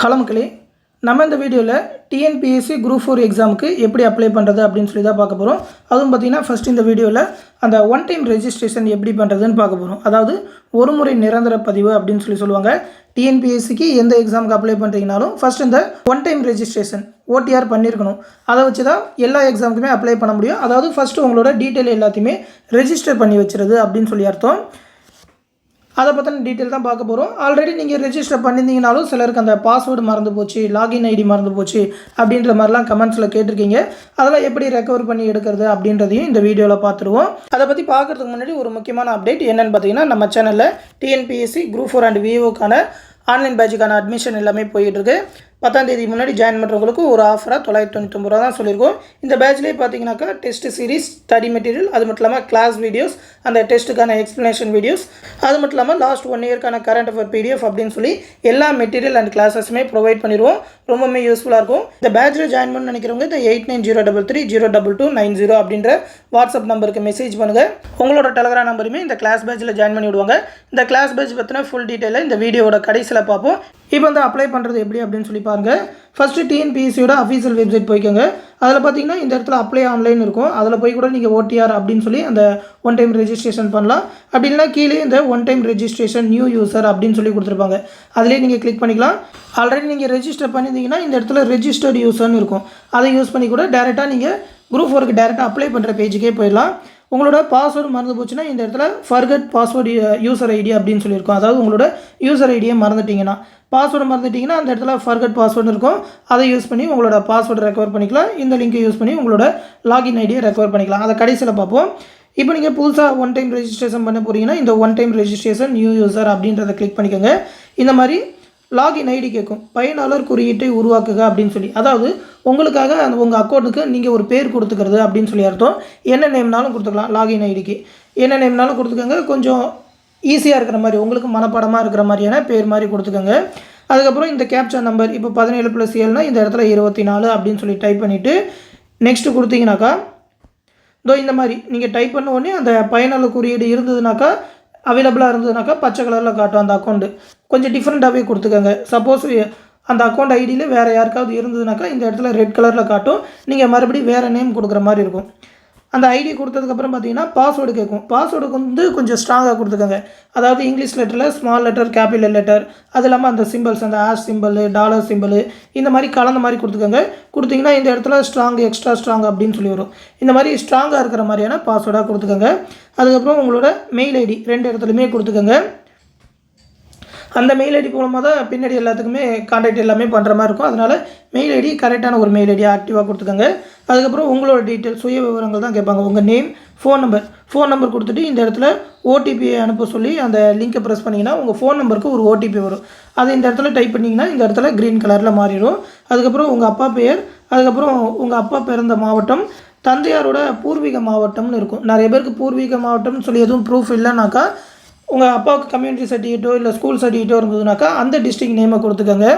Hello மக்களே, நம்ம இந்த வீடியோவில் டிஎன்பிஎஸ்சி குரூப் 4 எக்ஸாமுக்கு எப்படி அப்ளை பண்ணுறது அப்படின்னு சொல்லி தான் பார்க்க போகிறோம். அதுவும் பார்த்திங்கன்னா ஃபஸ்ட் இந்த வீடியோவில் அந்த ஒன் டைம் ரெஜிஸ்ட்ரேஷன் எப்படி பண்ணுறதுன்னு பார்க்க போகிறோம். அதாவது ஒரு முறை நிரந்தர பதிவு அப்படின்னு சொல்லுவாங்க. டிஎன்பிஎஸ்சிக்கு எந்த எக்ஸாமுக்கு அப்ளை பண்ணுறீங்கனாலும் ஃபஸ்ட் இந்த ஒன் டைம் ரெஜிஸ்ட்ரேஷன் ஓடிஆர் பண்ணியிருக்கணும். அதை வச்சு தான் எல்லா எக்ஸாமுக்குமே அப்ளை பண்ண முடியும். அதாவது ஃபஸ்ட்டு உங்களோட டீட்டெயில் எல்லாத்தையுமே ரெஜிஸ்டர் பண்ணி வச்சுருது அப்படின்னு சொல்லி அர்த்தம். அதை பற்றின டீட்டெயில் தான் பார்க்க போகிறோம். ஆல்ரெடி நீங்கள் ரெஜிஸ்டர் பண்ணியிருந்தீங்கனாலும் சிலருக்கு அந்த பாஸ்வேர்டு மறந்து போச்சு, லாகின் ஐடி மறந்து போச்சு அப்படின்ற மாதிரிலாம் கமெண்ட்ஸில் கேட்டிருக்கீங்க. அதெல்லாம் எப்படி ரெக்கவர் பண்ணி எடுக்கிறது அப்படின்றதையும் இந்த வீடியோவில் பார்த்துருவோம். அதை பற்றி பார்க்குறதுக்கு முன்னாடி ஒரு முக்கியமான அப்டேட் என்னென்னு பார்த்தீங்கன்னா, நம்ம சேனலில் டிஎன்பிஎஸ்சி குரூப் 4 அண்ட் விஓக்கான ஆன்லைன் பேட்சுக்கான அட்மிஷன் எல்லாமே போயிட்டுருக்கு. 10ஆம் தேதி முன்னாடி ஜாயின் பண்ணுறவங்களுக்கு ஒரு ஆஃபராக 999 ரூபா தான் சொல்லியிருக்கோம். இந்த பேட்ச்லேயே பார்த்தீங்கன்னாக்கா டெஸ்ட் சீரிஸ், ஸ்டடி மெட்டீரியல், அது மட்டும் இல்லாமல் கிளாஸ் வீடியோஸ், அந்த டெஸ்ட்டுக்கான எக்ஸ்ப்ளனேஷன் வீடியோஸ், அது மட்டும் இல்லாமல் லாஸ்ட் 1 இயர்க்கான கரண்ட் அஃபேர் பிடிஎஃப் அப்படின்னு சொல்லி எல்லா மெட்டீரியல் அண்ட் கிளாஸஸுமே ப்ரொவைட் பண்ணிடுவோம். ரொம்பவே யூஸ்ஃபுல்லாக இருக்கும். இந்த பேட்சில் ஜாயின் பண்ண நினைக்கிறவங்க இந்த 8903302290 அப்படின்ற வாட்ஸ்அப் நம்பருக்கு மெசேஜ் பண்ணுங்கள். உங்களோட டெலகிராம் நம்பருமே இந்த கிளாஸ் பேட்சில் ஜாயின் பண்ணி விடுவாங்க. இந்த கிளாஸ் பேட்ச் பற்றின ஃபுல் டீட்டெயிலை இந்த வீடியோட கடைசியில் பார்ப்போம். இப்போ வந்து அப்ளை பண்ணுறது எப்படி அப்படின்னு சொல்லி பாருங்கள். ஃபஸ்ட்டு டிஎன்பிஎஸ்சியோட அஃபீஷியல் வெப்சைட் போய்க்கோங்க. அதில் பார்த்தீங்கன்னா இந்த இடத்துல அப்ளை ஆன்லைன் இருக்கும். அதில் போய் கூட நீங்கள் ஓடிஆர் அப்படின்னு சொல்லி அந்த ஒன் டைம் ரெஜிஸ்ட்ரேஷன் பண்ணலாம். அப்படி இல்லைனா கீழே இந்த one time registration new user அப்படின்னு சொல்லி கொடுத்துருப்பாங்க. அதிலே நீங்கள் கிளிக் பண்ணிக்கலாம். ஆல்ரெடி நீங்கள் ரெஜிஸ்டர் பண்ணியிருந்தீங்கன்னா இந்த இடத்துல ரெஜிஸ்டர்டு யூசர்னு இருக்கும். அதை யூஸ் பண்ணி கூட டேரெக்டாக நீங்கள் குரூப் 4க்கு டேரெக்டாக அப்ளை பண்ணுற பேஜுக்கே போயிடலாம். உங்களோட பாஸ்வேர்டு மறந்து போச்சுன்னா இந்த இடத்துல ஃபர்கட் பாஸ்வேர்டு யூசர் ஐடி அப்படின்னு சொல்லியிருக்கோம். அதாவது உங்களோட யூசர் ஐடியை மறந்துட்டிங்கன்னா, பாஸ்வேர்டு மறந்துட்டிங்கன்னா அந்த இடத்துல ஃபர்கட் பாஸ்வேர்டு இருக்கும். அதை யூஸ் பண்ணி உங்களோட பாஸ்வேர்டு ரெக்கவர் பண்ணிக்கலாம். இந்த லிங்கை யூஸ் பண்ணி உங்களோட லாகின் ஐடியை ரெக்கவர் பண்ணிக்கலாம். அதை கடைசியில் பார்ப்போம். இப்போ நீங்கள் புதுசாக ஒன் டைம் ரெஜிஸ்ட்ரேஷன் பண்ண போகிறீங்கன்னா இந்த one time registration new user அப்படின்றத கிளிக் பண்ணிக்கோங்க. இந்த மாதிரி லாகின் ஐடி கேட்கும். பயனாளர் குறியீட்டை உருவாக்குக அப்படின்னு சொல்லி, அதாவது உங்களுக்காக உங்கள் அக்கௌண்ட்டுக்கு நீங்கள் ஒரு பேர் கொடுத்துக்கிறது அப்படின்னு சொல்லி அர்த்தம். என்ன நேம்னாலும் கொடுத்துக்கலாம். லாகின் ஐடிக்கு என்ன நேம்னாலும் கொடுத்துக்கோங்க. கொஞ்சம் ஈஸியாக இருக்கிற மாதிரி, உங்களுக்கு மனப்பாடமாக இருக்கிற மாதிரியான பேர் மாதிரி கொடுத்துக்கோங்க. அதுக்கப்புறம் இந்த கேப்சா நம்பர் இப்போ 17+7னா இந்த இடத்துல 24 அப்படின்னு சொல்லி டைப் பண்ணிவிட்டு நெக்ஸ்ட்டு கொடுத்தீங்கனாக்கா இந்த மாதிரி நீங்கள் டைப் பண்ண உடனே அந்த பயனாளர் குறியீடு இருந்ததுனாக்கா, அவைலபிளாக இருந்ததுனாக்கா பச்சை கலரில் காட்டும் அந்த அக்கௌண்ட்டு. கொஞ்சம் டிஃப்ரெண்ட்டாகவே கொடுத்துக்கோங்க. சப்போஸ் அந்த அக்கௌண்ட் ஐடியில் வேறு யாருக்காவது இருந்ததுனாக்கா இந்த இடத்துல ரெட் கலரில் காட்டும். நீங்கள் மறுபடியும் வேறு நேம் கொடுக்குற மாதிரி இருக்கும். அந்த ஐடி கொடுத்ததுக்கப்புறம் பார்த்தீங்கன்னா பாஸ்வேர்டு கேட்கும். பாஸ்வேர்டுக்கு வந்து கொஞ்சம் ஸ்ட்ராங்காக கொடுத்துக்கோங்க. அதாவது இங்கிலீஷ் லெட்டரில் ஸ்மால் லெட்டர், கேபிட்டல் லெட்டர், அது இல்லாமல் அந்த சிம்பிள்ஸ், அந்த ஆஷ் சிம்பிள், டாலர் சிம்பிள், இந்த மாதிரி கலந்த மாதிரி கொடுத்துக்கோங்க. கொடுத்தீங்கன்னா இந்த இடத்துல ஸ்ட்ராங், எக்ஸ்ட்ரா ஸ்ட்ராங் அப்படின்னு சொல்லி வரும். இந்த மாதிரி ஸ்ட்ராங்காக இருக்கிற மாதிரியான பாஸ்வேர்டாக கொடுத்துக்கோங்க. அதுக்கப்புறம் உங்களோட மெயில் ஐடி 2 இடத்துலையுமே கொடுத்துக்கோங்க. அந்த மெயில் ஐடி மூலமாக தான் பின்னாடி எல்லாத்துக்குமே கான்டாக்ட் எல்லாமே பண்ணுற மாதிரி இருக்கும். அதனால் மெயில் ஐடி கரெக்டான ஒரு மெயில் ஐடியாக ஆக்டிவாக கொடுத்துக்கோங்க. அதுக்கப்புறம் உங்களோட டீட்டெயில், சுய விவரங்கள் தான் கேட்பாங்க. உங்கள் நேம், ஃபோன் நம்பர் கொடுத்துட்டு இந்த இடத்துல ஓடிபியை அனுப்ப சொல்லி அந்த லிங்கை ப்ரெஸ் பண்ணிங்கன்னா உங்கள் ஃபோன் நம்பருக்கு ஒரு ஓடிபி வரும். அதை இந்த இடத்துல டைப் பண்ணிங்கன்னா இந்த இடத்துல க்ரீன் கலரில் மாறிடும். அதுக்கப்புறம் உங்கள் அப்பா பெயர், அதுக்கப்புறம் உங்கள் அப்பா பிறந்த மாவட்டம், தந்தையாரோட பூர்வீக மாவட்டம்னு இருக்கும். நிறைய பேருக்கு பூர்வீக மாவட்டம்னு சொல்லி எதுவும் ப்ரூஃப் இல்லைனாக்கா உங்கள் அப்பாவுக்கு கம்யூனிட்டி சர்டிஃபிகேட்டோ இல்லை ஸ்கூல் சர்டிஃபிகேட்டோ இருந்ததுனாக்கா அந்த டிஸ்ட்ரிக்ட் நேமை கொடுத்துக்கோங்க.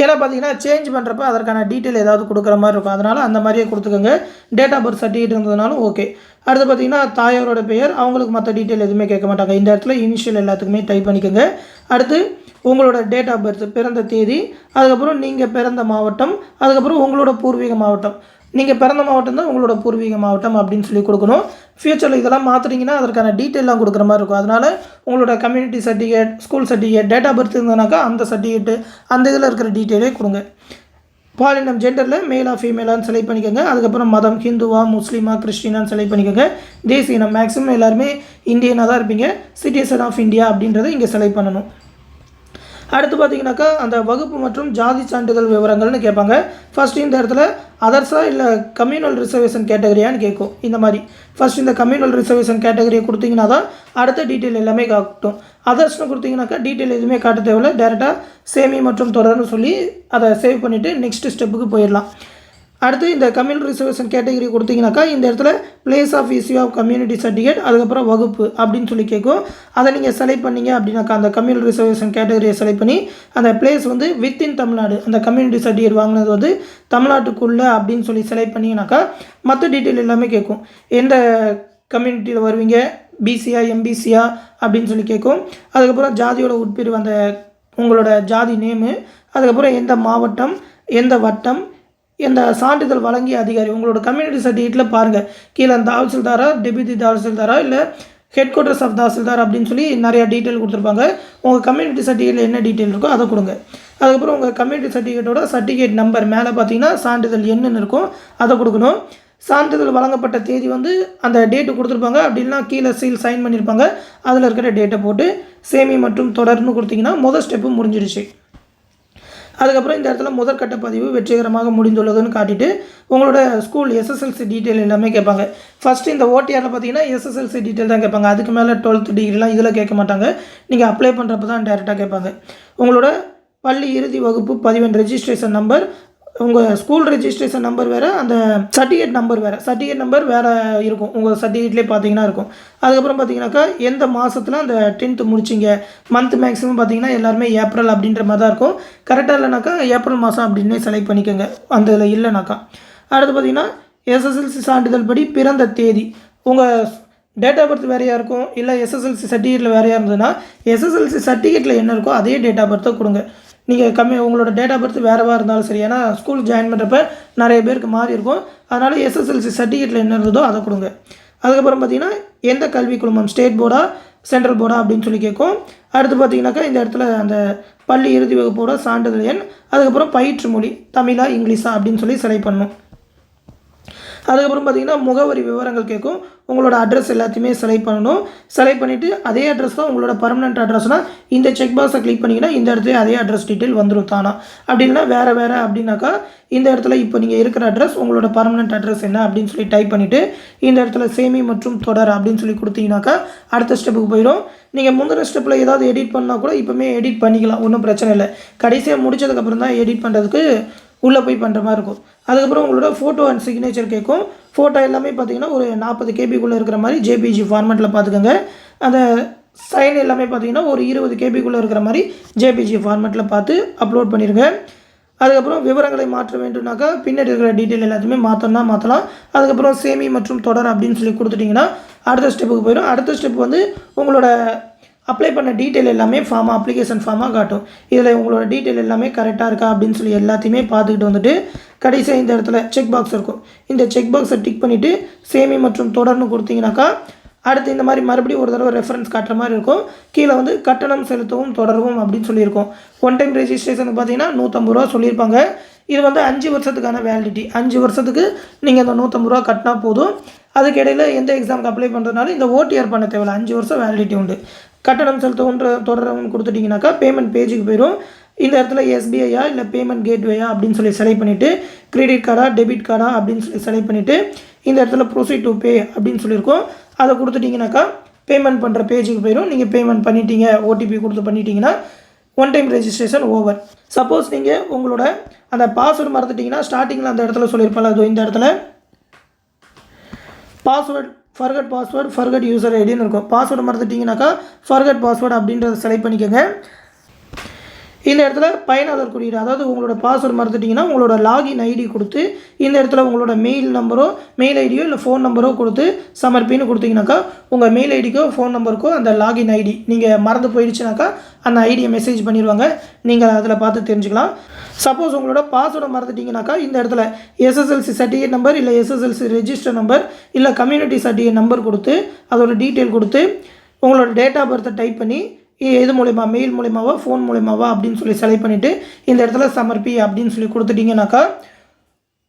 ஏன்னா பார்த்தீங்கன்னா சேஞ்ச் பண்ணுறப்ப அதற்கான டீட்டெயில் ஏதாவது கொடுக்குற மாதிரி இருக்கும். அதனால் அந்த மாதிரியே கொடுத்துக்கோங்க. டேட் ஆஃப் பர்த் சர்டிஃபிகேட் இருந்ததுனாலும் ஓகே. அடுத்து பார்த்தீங்கன்னா தாயாரோட பெயர், அவங்களுக்கு மற்ற டீட்டெயில் எதுவுமே கேட்க மாட்டாங்க. இந்த இடத்துல இனிஷியல் எல்லாத்துக்குமே டைப் பண்ணிக்கோங்க. அடுத்து உங்களோட டேட் ஆஃப் பர்த், பிறந்த தேதி, அதுக்கப்புறம் நீங்கள் பிறந்த மாவட்டம், அதுக்கப்புறம் உங்களோட பூர்வீக மாவட்டம். நீங்கள் பிறந்த மாவட்டம் தான் உங்களோட பூர்வீக மாவட்டம் அப்படின்னு சொல்லி கொடுக்கணும். ஃப்யூச்சரில் இதெல்லாம் மாற்றுறீங்கன்னா அதற்கான டீட்டெயிலாம் கொடுக்குற மாதிரி இருக்கும். அதனால் உங்களோட community certificate, school certificate, date of birth இருந்ததுனாக்கா அந்த சர்டிஃபிகேட்டு, அந்த இதில் இருக்கிற டீட்டெயிலே கொடுங்க. பாலினம் ஜெண்டரில் மேலா ஃபீமேலான்னு செலக்ட் பண்ணிக்கோங்க. அதுக்கப்புறம் மதம் ஹிந்துவா, முஸ்லீமா, கிறிஸ்டினான்னு செலக்ட் பண்ணிக்கோங்க. தேசிய இனம் மேக்ஸிமம் எல்லாருமே இந்தியனாக தான் இருப்பீங்க. சிட்டிசன் ஆஃப் இந்தியா அப்படின்றத இங்கே செலக்ட் பண்ணணும். அடுத்து பார்த்தீங்கன்னாக்கா அந்த வகுப்பு மற்றும் ஜாதி சான்றிதழ் விவரங்கள்னு கேட்பாங்க. ஃபஸ்ட்டு இந்த இடத்துல அதர்ஸா இல்லை கம்யூனல் ரிசர்வேஷன் கேட்டகரியான்னு கேட்கும். இந்த மாதிரி ஃபஸ்ட் இந்த கம்யூனல் ரிசர்வேஷன் கேட்டகரியை கொடுத்தீங்கன்னா தான் அடுத்த டீட்டெயில் எல்லாமே காட்டும். அதர்ஸ்னு கொடுத்தீங்கன்னாக்கா டீட்டெயில் எதுவுமே காட்ட தேவையில்லை. டேரெக்டாக சேமி மற்றும் தொடர்னு சொல்லி அதை சேவ் பண்ணிவிட்டு நெக்ஸ்ட் ஸ்டெப்புக்கு போயிடலாம். அடுத்து இந்த கம்யூனல் ரிசர்வேஷன் கேட்டகரி கொடுத்தீங்கன்னாக்கா இந்த இடத்துல place of issue of community certificate, அதுக்கப்புறம் வகுப்பு அப்படின்னு சொல்லி கேட்கும். அதை நீங்கள் செலக்ட் பண்ணிங்க அப்படின்னாக்கா அந்த கம்யூனல் ரிசர்வேஷன் கேட்டகரியை செலக்ட் பண்ணி அந்த பிளேஸ் வந்து வித்தின் தமிழ்நாடு, அந்த கம்யூனிட்டி சர்டிஃபிகேட் வாங்கினது வந்து தமிழ்நாட்டுக்குள்ளே அப்படின்னு சொல்லி செலக்ட் பண்ணிங்கனாக்கா மற்ற டீட்டெயில் எல்லாமே கேட்கும். எந்த கம்யூனிட்டியில் வருவீங்க, பிசியா எம்பிசியா அப்படின்னு சொல்லி கேட்கும். அதுக்கப்புறம் ஜாதியோட உட்பிரிவு, அந்த உங்களோட ஜாதி நேமு, அதுக்கப்புறம் எந்த மாவட்டம், எந்த வட்டம், எந்த சான்றிதழ் வழங்கிய அதிகாரி. உங்களோட கம்யூனிட்டி சர்டிஃபிகேட்டில் பாருங்கள், கீழே தாசில்தாரா, டெபுட்டி தாசில்தாரா, இல்லை ஹெட் குவார்ட்டர்ஸ் ஆஃப் தாசில்தார் அப்படின்னு சொல்லி நிறையா டீட்டெயில் கொடுத்துருப்பாங்க. உங்கள் கம்யூனிட்டி சர்டிஃபிகேட்டில் என்ன டீட்டெயில் இருக்கோ அதை கொடுங்க. அதுக்கப்புறம் உங்கள் கம்யூனிட்டி சர்டிஃபிகேட்டோட சர்டிஃபிகேட் நம்பர் மேலே பார்த்தீங்கன்னா சான்றிதழ் என்னன்னு இருக்கும், அதை கொடுக்கணும். சான்றிதழ் வழங்கப்பட்ட தேதி வந்து அந்த டேட்டு கொடுத்துருப்பாங்க, அப்படின்னா கீழே சீல் சைன் பண்ணியிருப்பாங்க, அதில் இருக்கிற டேட்டை போட்டு சேமி மற்றும் தொடர்னு கொடுத்தீங்கன்னா முதல் ஸ்டெப்பு முடிஞ்சிடுச்சு. அதுக்கப்புறம் இந்த இடத்துல முதற்கட்ட பதிவு வெற்றிகரமாக முடிந்துள்ளதுன்னு காட்டிட்டு உங்களோட ஸ்கூல் எஸ்எஸ்எல்சி டீட்டெயில் எல்லாமே கேட்பாங்க. ஃபஸ்ட்டு இந்த ஓடிஆரில் பார்த்தீங்கன்னா எஸ்எஸ்எல்சி டீட்டெயில் தான் கேட்பாங்க, அதுக்கு மேலே 12th டிகிரிலாம் இதில் கேட்க மாட்டாங்க. நீங்கள் அப்ளை பண்ணுறப்ப தான் டேரெக்டாக கேட்பாங்க. உங்களோட பள்ளி இறுதி வகுப்பு பதிவெண் ரெஜிஸ்ட்ரேஷன் நம்பர், உங்கள் ஸ்கூல் ரெஜிஸ்ட்ரேஷன் நம்பர் வேறு, அந்த சர்டிஃபிகேட் நம்பர் வேறு. சர்டிஃபிகேட் நம்பர் வேறு இருக்கும், உங்கள் சர்டிஃபிகேட்லேயே பார்த்தீங்கன்னா இருக்கும். அதுக்கப்புறம் பார்த்தீங்கன்னாக்கா எந்த மாதத்தில் அந்த 10th முடிச்சிங்க, மந்த் மேக்ஸிமம் பார்த்தீங்கன்னா எல்லாருமே ஏப்ரல் அப்படின்ற மாதிரி தான் இருக்கும். கரெக்டாக இல்லைனாக்கா ஏப்ரல் மாதம் அப்படின்னே செலக்ட் பண்ணிக்கோங்க அந்த இதில் இல்லைனாக்கா. அடுத்து பார்த்தீங்கன்னா எஸ்எஸ்எல்சி சான்றிதழ் படி பிறந்த தேதி, உங்கள் டேட் ஆஃப் பர்த் வேறையாக இருக்கும், இல்லை எஸ்எஸ்எல்சி சர்டிஃபிகேட்டில் வேறையாக இருந்ததுன்னா எஸ்எஸ்எல்சி சர்டிஃபிகேட்டில் என்ன இருக்கோ அதே டேட் ஆஃப் பர்த்தை கொடுங்க. நீங்கள் உங்களோட டேட் ஆஃப் பர்த் வேறவா இருந்தாலும் சரி, ஏன்னா ஸ்கூல் ஜாயின் பண்ணுறப்ப நிறைய பேருக்கு மாறி இருக்கும், அதனால் எஸ்எஸ்எல்சி சர்டிஃபிகேட்டில் என்ன இருந்ததோ அதை கொடுங்க. அதுக்கப்புறம் பார்த்தீங்கன்னா எந்த கல்வி குழுமம், ஸ்டேட் போர்டா சென்ட்ரல் போர்டா அப்படின்னு சொல்லி கேட்கும். அடுத்து பார்த்தீங்கன்னாக்கா இந்த இடத்துல அந்த பள்ளி இறுதி வகுப்போட சான்றிதழ் எண், அதுக்கப்புறம் பயிற்று மொழி தமிழா இங்கிலீஷா அப்படின்னு சொல்லி செலக்ட் பண்ணணும். அதுக்கப்புறம் பார்த்தீங்கன்னா முகவரி விவரங்கள் கேட்கும், உங்களோட அட்ரஸ் எல்லாத்தையுமே செலக்ட் பண்ணணும். செலக்ட் பண்ணிவிட்டு அதே அட்ரஸ் தான் உங்களோட பர்மனெண்ட் அட்ரஸ்னால் இந்த செக் பாக்ஸை கிளிக் பண்ணிங்கன்னா இந்த இடத்துல அதே அட்ரஸ் டீட்டெயில் வந்துடும் தானா. அப்படின்னா வேறு அப்படின்னாக்கா இந்த இடத்துல இப்போ நீங்கள் இருக்கிற அட்ரஸ் உங்களோட பர்மனெண்ட் அட்ரஸ் என்ன அப்படின்னு சொல்லி டைப் பண்ணிவிட்டு இந்த இடத்துல சேமி மற்றும் தொடர் அப்படின்னு சொல்லி கொடுத்தீங்கன்னாக்கா அடுத்த ஸ்டெப்புக்கு போயிடும். நீங்கள் முந்தின ஸ்டெப்பில் ஏதாவது எடிட் பண்ணால் கூட இப்போமே எடிட் பண்ணிக்கலாம், ஒன்றும் பிரச்சனை இல்லை. கடைசியாக முடிச்சதுக்கப்புறம் தான் எடிட் பண்ணுறதுக்கு உள்ளே போய் பண்ணுற மாதிரி இருக்கும். அதுக்கப்புறம் உங்களோட ஃபோட்டோ அண்ட் சிக்னேச்சர் கேட்கும். ஃபோட்டோ எல்லாமே பார்த்தீங்கன்னா ஒரு 40 KB இருக்கிற மாதிரி ஜேபிஜி ஃபார்மேட்டில் பார்த்துக்கோங்க. அந்த சைன் எல்லாமே பார்த்தீங்கன்னா ஒரு 20 KB இருக்கிற மாதிரி ஜேபிஜி ஃபார்மேட்டில் பார்த்து அப்லோட் பண்ணிடுங்க. அதுக்கப்புறம் விவரங்களை மாற்ற வேண்டும்னாக்கா பின்னாடி இருக்கிற டீட்டெயில் எல்லாத்தையுமே மாற்றணும்னா மாற்றலாம். அதுக்கப்புறம் சேமி மற்றும் தொடர் அப்படின்னு சொல்லி கொடுத்துட்டிங்கன்னா அடுத்த ஸ்டெப்புக்கு போயிடும். அடுத்த ஸ்டெப் வந்து உங்களோட அப்ளை பண்ண டீட்டெயில் எல்லாமே அப்ளிகேஷன் ஃபார்மாக காட்டும். இதில் உங்களோட டீட்டெயில் எல்லாமே கரெக்டாக இருக்கா அப்படின்னு சொல்லி எல்லாத்தையுமே பார்த்துக்கிட்டு வந்துட்டு கடைசியாக இந்த இடத்துல செக் பாக்ஸ் இருக்கும், இந்த செக் பாக்ஸை டிக் பண்ணிவிட்டு சேமி மற்றும் தொடர்னு கொடுத்தீங்கன்னாக்கா அடுத்து இந்த மாதிரி மறுபடியும் ஒரு தடவை ரெஃபரன்ஸ் காட்டுற மாதிரி இருக்கும். கீழே வந்து கட்டணம் செலுத்தவும் தொடரவும் அப்படின்னு சொல்லியிருக்கோம். ஒன் டைம் ரெஜிஸ்ட்ரேஷனுக்கு பார்த்தீங்கன்னா 150 ரூபா சொல்லியிருப்பாங்க. இது வந்து 5 வருஷத்துக்கான வேலிடிட்டி, 5 வருஷத்துக்கு நீங்கள் அந்த 150 ரூபா கட்டினா போதும். அதுக்கு இடையில் எந்த எக்ஸாமுக்கு அப்ளை பண்ணுறதுனால இந்த ஓடிஆர் பண்ண தேவையில்லை, 5 வருஷம் வேலிடிட்டி உண்டு. கட்டணம் செலுத்தவும் தொடரவும் கொடுத்துட்டிங்கனாக்கா பேமெண்ட் பேஜுக்கு போயிடும். இந்த இடத்துல எஸ்பிஐயா இல்லை பேமெண்ட் கேட்வேயா அப்படின்னு சொல்லி செலக்ட் பண்ணிவிட்டு கிரெடிட் கார்டா டெபிட் கார்டா அப்படின்னு சொல்லி செலக்ட் பண்ணிவிட்டு இந்த இடத்துல ப்ரொசீட் டு பே அப்படின்னு சொல்லியிருக்கோம், அதை கொடுத்துட்டிங்கனாக்கா பேமெண்ட் பண்ணுற பேஜுக்கு போயிடும். நீங்கள் பேமெண்ட் பண்ணிட்டீங்க, ஓடிபி கொடுத்து பண்ணிட்டீங்கன்னா one time registration over. Suppose நீங்கள் உங்களோட அந்த பாஸ்வேர்டு மறந்துட்டிங்கன்னா ஸ்டார்டிங்கில் அந்த இடத்துல சொல்லியிருப்பாங்க, அது இந்த இடத்துல பாஸ்வேர்டு ஃபர்கட் யூசர் ஐடின்னு இருக்கும். பாஸ்வேர்டு மறந்துட்டிங்கனாக்கா ஃபர்கட் பாஸ்வேர்டு அப்படின்றத செலக்ட் பண்ணிக்கோங்க. இந்த இடத்துல பயனாளர் குறியீடு, அதாவது உங்களோட பாஸ்வேர்டு மறந்துட்டிங்கன்னா உங்களோட லாகின் ஐடி கொடுத்து இந்த இடத்துல உங்களோட மெயில் ஐடியோ இல்லை ஃபோன் நம்பரோ கொடுத்து சமர்ப்பின்னு கொடுத்தீங்கன்னாக்கா உங்கள் மெயில் ஐடிக்கோ ஃபோன் நம்பருக்கோ அந்த லாகின் ஐடி நீங்கள் மறந்து போயிடுச்சுனாக்கா அந்த ஐடியை மெசேஜ் பண்ணிடுவாங்க, நீங்கள் அதில் பார்த்து தெரிஞ்சுக்கலாம். சப்போஸ் உங்களோட பாஸ்வேர்டை மறந்துட்டிங்கனாக்கா இந்த இடத்துல எஸ்எஸ்எல்சி சர்டிஃபிகேட் நம்பர் இல்லை எஸ்எஸ்எல்சி ரெஜிஸ்டர் நம்பர் இல்லை கம்யூனிட்டி சர்டிஃபிகேட் நம்பர் கொடுத்து அதோட டீட்டெயில் கொடுத்து உங்களோட டேட் ஆஃப் பர்த்தை டைப் பண்ணி எது மூலிமா மெயில் மூலிமாவா ஃபோன் மூலிமாவா அப்படின்னு சொல்லி செலக்ட் பண்ணிவிட்டு இந்த இடத்துல சமர்ப்பி அப்படின்னு சொல்லி கொடுத்துட்டிங்கனாக்கா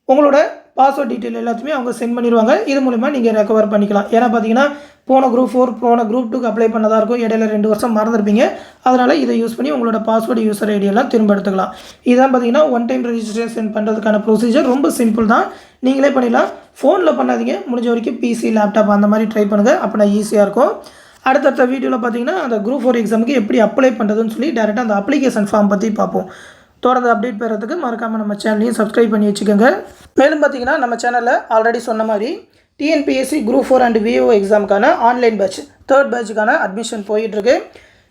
உங்களோட பாஸ்வேர்ட் டீட்டெயில் எல்லாத்தையுமே அவங்க சென்ட் பண்ணிடுவாங்க. இது மூலிமா நீங்கள் ரெக்கவர் பண்ணிக்கலாம். ஏன்னா பார்த்தீங்கன்னா போன குரூப் 4 போன குரூப் 2க்கு அப்ளை பண்ணதாக இருக்கும், இடையில 2 வருஷம் மறந்துருப்பீங்க. அதனால் இதை யூஸ் பண்ணி உங்களோட பாஸ்வேர்டு யூசர் ஐடியெல்லாம் திரும்ப எடுத்துக்கலாம். இதுதான் பார்த்தீங்கன்னா ஒன் டைம் ரெஜிஸ்ட்ரேஷன் பண்ணுறதுக்கான ப்ரொசீஜர் ரொம்ப சிம்பிள் தான், நீங்களே பண்ணிடலாம். ஃபோனில் பண்ணாதீங்க, முடிஞ்ச வரைக்கும் பிசி லேப்டாப் அந்த மாதிரி ட்ரை பண்ணுங்கள், அப்போ நான் ஈஸியாக இருக்கும். அடுத்தடுத்த வீடியோவில் பார்த்தீங்கன்னா அந்த குரூப் 4 எக்ஸாமுக்கு எப்படி அப்ளை பண்ணுறதுன்னு சொல்லி டேரெக்டாக அந்த அப்ளிகேஷன் ஃபார்ம் பற்றி பார்ப்போம். தொடர்ந்து அப்டேட் பெறதுக்கு மறக்காமல் நம்ம சேனலையும் சப்ஸ்கிரைப் பண்ணி வச்சுக்கோங்க. மேலும் பார்த்தீங்கன்னா நம்ம சேனலில் ஆல்ரெடி சொன்ன மாதிரி டிஎன்பிஎஸ்சி குரூப் 4 அண்ட் விஓ எக்ஸாமுக்கான ஆன்லைன் பேட்ச் 3rd பேட்சுக்கான அட்மிஷன் போயிட்டுருக்கு.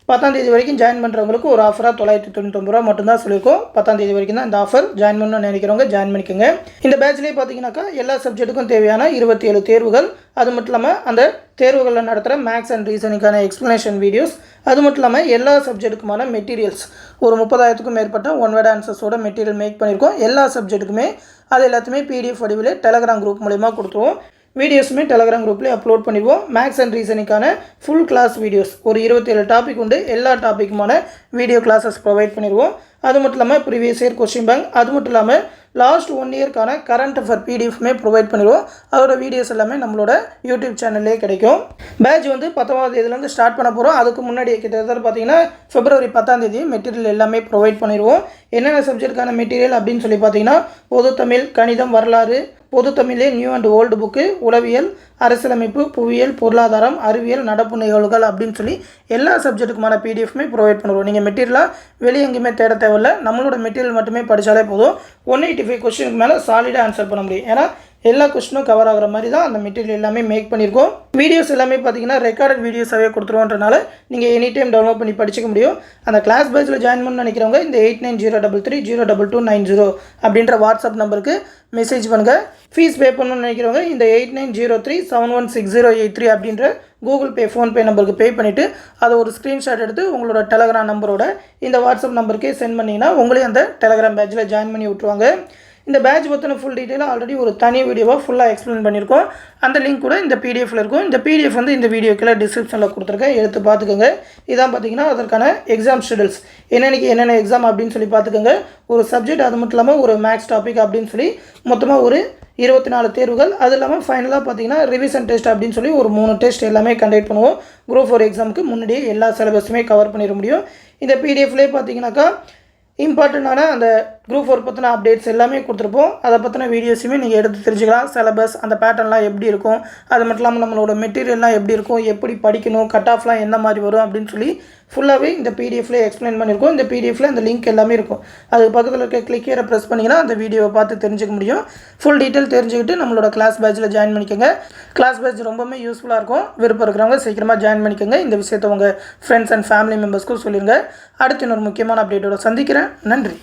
10ஆம் தேதி வரைக்கும் ஜாயின் பண்ணுறவங்களுக்கு ஒரு ஆஃபராக 999 ரூபா மட்டும்தான் சொல்லியிருக்கோம். 10ஆம் தேதி வரைக்கும் தான் இந்த ஆஃபர். ஜாயின் பண்ணணும்னு நினைக்கிறவங்க ஜாயின் பண்ணிக்கோங்க. இந்த பேட்ச்லேயே பார்த்தீங்கன்னாக்கா எல்லா சப்ஜெக்ட்டுக்கும் தேவையான 27 தேர்வுகள், அது மட்டும் இல்லாமல் அந்த தேர்வுகளில் நடத்துகிற மேக்ஸ் அண்ட் ரீசனிங்கான எக்ஸ்ப்ளனேஷன் வீடியோஸ், அது மட்டும் இல்லாமல் எல்லா சப்ஜெக்ட்டுக்குமான மெட்டீரியல்ஸ் ஒரு 30,000க்கும் மேற்பட்ட ஒன் வேர்ட் ஆன்சர்ஸோட மெட்டீரியல் மேக் பண்ணியிருக்கோம். எல்லா சப்ஜெக்ட்டுக்குமே அது எல்லாத்தையுமே PDF வடிவில் டெலகிராம் குரூப் மூலிமா கொடுத்துருவோம். வீடியோஸுமே டெலகிராம் குரூப்லேயே அப்லோட் பண்ணிடுவோம். மேக்ஸ் அண்ட் ரீசனிங்கான ஃபுல் கிளாஸ் வீடியோஸ் ஒரு 27 டாபிக் உண்டு. எல்லா டாப்பிக்குமான வீடியோ கிளாஸஸ் ப்ரொவைட் பண்ணிடுவோம். அது மட்டும் இல்லாமல் ப்ரீவியஸ் இயர் கொஸ்டின் பேங்க், அது மட்டும் இல்லாமல் லாஸ்ட் 1 இயர்க்கான கரண்ட் அஃபேர் PDFமே ப்ரொவைட் பண்ணிடுவோம். அதோட வீடியோஸ் எல்லாமே நம்மளோட யூடியூப் சேனல்லே கிடைக்கும். பேட்ச் வந்து 19ஆம் தேதியிலேருந்து ஸ்டார்ட் பண்ண போகிறோம். அதுக்கு முன்னாடி கிட்டத்தட்ட பார்த்தீங்கன்னா February 10ஆம் தேதி மெட்டீரியல் எல்லாமே ப்ரொவைட் பண்ணிடுவோம். என்னென்ன சப்ஜெக்ட்டுக்கான மெட்டீரியல் அப்படின்னு சொல்லி பார்த்தீங்கன்னா பொது தமிழ், கணிதம், வரலாறு, பொது தமிழே நியூ அண்ட் ஓல்டு புக்கு, உளவியல், அரசியலமைப்பு, புவியியல், பொருளாதாரம், அறிவியல், நடப்பு நிகழ்வுகள் அப்படின்னு சொல்லி எல்லா சப்ஜெக்ட்டுக்குமான PDFமே ப்ரொவைட் பண்ணுவோம். நீங்கள் மெட்டீரியலாக வெளியே எங்கேயுமே தேட தேவையில்லை. நம்மளோட மெட்டீரியல் மட்டுமே படித்தாலே போதும். 185 கொஸ்டினுக்கு மேலே சாலிடாக ஆன்சர் பண்ண முடியும். ஏன்னா எல்லா கொஸ்டினும் கவர் ஆகிற மாதிரி தான் அந்த மெட்டீரியல் எல்லாமே மேக் பண்ணியிருக்கோம். வீடியோஸ் எல்லாமே பார்த்தீங்கன்னா ரெக்கார்டட் வீடியோஸாகவே கொடுத்துருவோன்றனால நீங்கள் எனி டைம் டவுன்லோட் பண்ணி படிச்சிக்க முடியும். அந்த கிளாஸ் பேட்சில் ஜாயின் பண்ணணும்னு நினைக்கிறவங்க இந்த 8903302290 அப்படின்ற வாட்ஸ்அப் நம்பருக்கு மெசேஜ் பண்ணுங்கள். ஃபீஸ் பே பண்ணணும்னு நினைக்கிறவங்க இந்த 8903716083 அப்படின்ற கூகுள் பே, ஃபோன்பே நம்பருக்கு பே பண்ணிவிட்டு அதை ஒரு ஸ்க்ரீன்ஷாட் எடுத்து உங்களோட டெலகிராம் நம்பரோட இந்த வாட்ஸ்அப் நம்பருக்கே சென்ட் பண்ணிங்கன்னா உங்களையும் அந்த டெலகிராம் பேட்சில் ஜாயின் பண்ணி விட்ருவாங்க. இந்த பேட்ச் பற்றின ஃபுல் டீட்டெயிலாக ஆல்ரெடி ஒரு தனி வீடியோவாக ஃபுல்லாக எக்ஸ்பிளைன் பண்ணியிருக்கோம். அந்த லிங்க் கூட இந்த PDFல இருக்கும். இந்த PDF வந்து இந்த வீடியோக்குள்ள டிஸ்கிரிப்ஷனில் கொடுத்துருக்கேன், எடுத்து பார்த்துக்கோங்க. இதான் பார்த்தீங்கன்னா அதற்கான எக்ஸாம் ஷெடியூல்ஸ், என்னென்ன எக்ஸாம் அப்படின்னு சொல்லி பார்த்துக்கோங்க. ஒரு சப்ஜெக்ட், அது மட்டும் இல்லாமல் ஒரு மேக்ஸ் டாபிக் அப்படின்னு சொல்லி மொத்தமாக ஒரு 24 தேர்வுகள். அது இல்லாமல் ஃபைனலாக பார்த்தீங்கன்னா ரிவிஷன் டெஸ்ட் அப்படின்னு சொல்லி ஒரு 3 டெஸ்ட் எல்லாமே கண்டக்ட் பண்ணுவோம். குரூப் 4 எக்ஸாமுக்கு முன்னாடியே எல்லா சிலபஸுமே கவர் பண்ணிட முடியும். இந்த PDFலேயே பார்த்தீங்கன்னாக்கா இம்பார்ட்டண்டான அந்த குரூப் 4 பற்றின அப்டேட்ஸ் எல்லாமே கொடுத்துருப்போம். அதை பற்றின வீடியோஸுமே நீங்கள் எடுத்து தெரிஞ்சுக்கலாம். சிலபஸ், அந்த பேட்டர்ன்லாம் எப்படி இருக்கும், அது மட்டும் இல்லாமல் நம்மளோட மெட்டீரியல்லாம் எப்படி இருக்கும், எப்படி படிக்கணும், கட் ஆஃப்லாம் எந்த மாதிரி வரும் அப்படின்னு சொல்லி ஃபுல்லாகவே இந்த PDFலேயே எக்ஸ்பிளைன் பண்ணியிருக்கோம். இந்த PDFல அந்த லிங்க் எல்லாமே இருக்கும். அதுக்கு பக்கத்தில் இருக்க கிளிக் ஹியரை ப்ரெஸ் பண்ணிங்கன்னா அந்த வீடியோவை பார்த்து தெரிஞ்சுக்க முடியும். ஃபுல் டீட்டெயில் தெரிஞ்சுக்கிட்டு நம்மளோட கிளாஸ் பேட்சில் ஜாயின் பண்ணிக்கோங்க. கிளாஸ் பேட்ச் ரொம்பவே யூஸ்ஃபுல்லாக இருக்கும். விருப்பம் இருக்கிறவங்க சீக்கிரமாக ஜாயின் பண்ணிக்கோங்க. இந்த விஷயத்தை உங்கள் ஃப்ரெண்ட்ஸ் அண்ட் ஃபேமிலி மெம்பர்ஸ்க்கும் சொல்லிடுங்க. அடுத்து இன்னொரு முக்கியமான அப்டேட்டோட சந்திக்கிறேன். நன்றி.